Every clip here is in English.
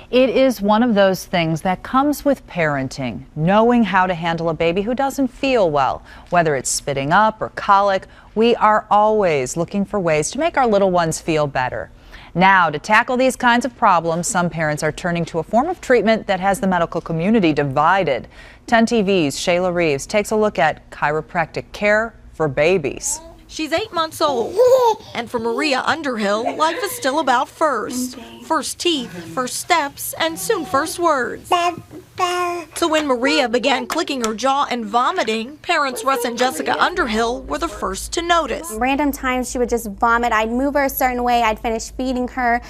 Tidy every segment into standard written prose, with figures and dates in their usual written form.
It is one of those things that comes with parenting, knowing how to handle a baby who doesn't feel well. Whether it's spitting up or colic, we are always looking for ways to make our little ones feel better. Now, to tackle these kinds of problems, some parents are turning to a form of treatment that has the medical community divided. 10 TV's Shayla Reeves takes a look at chiropractic care for babies. She's 8 months old, and for Maria Underhill, life is still about first. First teeth, first steps, and soon first words. So when Maria began clicking her jaw and vomiting, parents Russ and Jessica Underhill were the first to notice. Random times she would just vomit. I'd move her a certain way. I'd finish feeding her.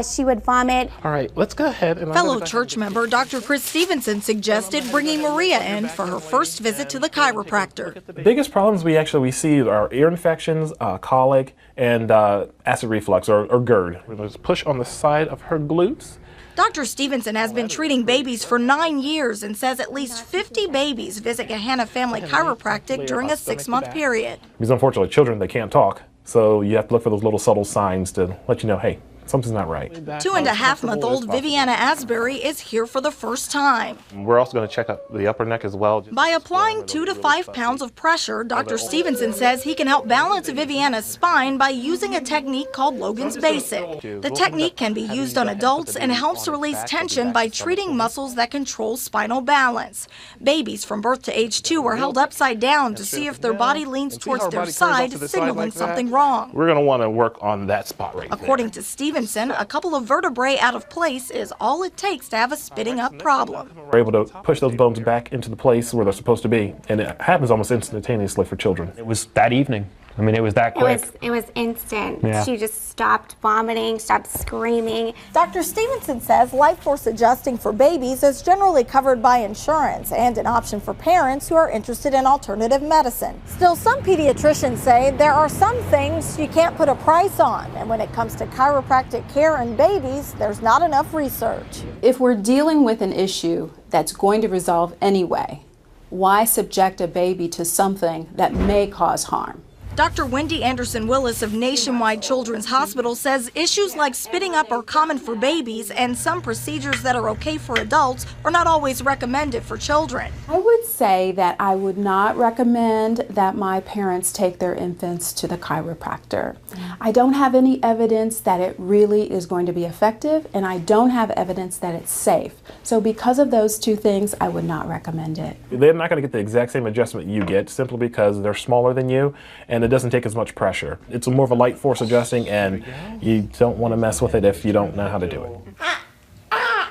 She would vomit. All right, let's go ahead. And Fellow church member Dr. Chris Stevenson suggested bringing Maria in for her first visit to the chiropractor. The biggest problems we see are ear infections, colic, and acid reflux or GERD. We're going to push on the side of her glutes. Dr. Stevenson has been treating babies for 9 years and says at least 50 babies visit Gahanna Family Chiropractic during a 6-month period. Because unfortunately, children, they can't talk, so you have to look for those little subtle signs to let you know, hey, something's not right. 2.5-month-old Viviana Asbury is here for the first time. We're also going to check out the upper neck as well. By applying 2 to 5 pounds of pressure, Dr. Stevenson says he can help balance Viviana's spine by using a technique called Logan's Basic. The technique can be used on adults and helps release tension by treating muscles that control spinal balance. Babies from birth to age 2 are held upside down to see if their body leans towards their side, signaling something wrong. We're going to want to work on that spot right there. According to Stevenson, a couple of vertebrae out of place is all it takes to have a spitting up problem. We're able to push those bones back into the place where they're supposed to be, and it happens almost instantaneously for children. It was that evening. I mean, it was that quick. It was instant. Yeah. She just stopped vomiting, stopped screaming. Dr. Stevenson says life force adjusting for babies is generally covered by insurance and an option for parents who are interested in alternative medicine. Still, some pediatricians say there are some things you can't put a price on, and when it comes to chiropractic care in babies, there's not enough research. If we're dealing with an issue that's going to resolve anyway, why subject a baby to something that may cause harm? Dr. Wendy Anderson Willis of Nationwide Children's Hospital says issues like spitting up are common for babies, and some procedures that are okay for adults are not always recommended for children. I would say that I would not recommend that my parents take their infants to the chiropractor. I don't have any evidence that it really is going to be effective, and I don't have evidence that it's safe. So because of those two things, I would not recommend it. They're not going to get the exact same adjustment you get simply because they're smaller than you, and it doesn't take as much pressure. It's more of a light force adjusting, and you don't want to mess with it if you don't know how to do it.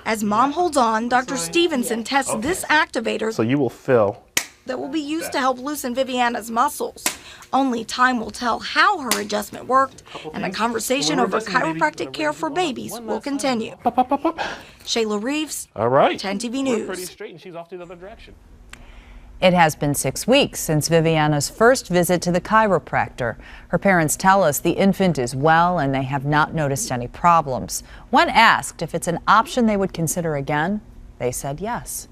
As mom holds on, Dr. Stevenson tests this activator So you will feel that will be used to help loosen Viviana's muscles. Only time will tell how her adjustment worked, and the conversation over chiropractic care for babies will continue. Shayla Reeves, all right. 10 TV We're pretty News. straight, and she's off to the other direction. It has been 6 weeks since Viviana's first visit to the chiropractor. Her parents tell us the infant is well and they have not noticed any problems. When asked if it's an option they would consider again, they said yes.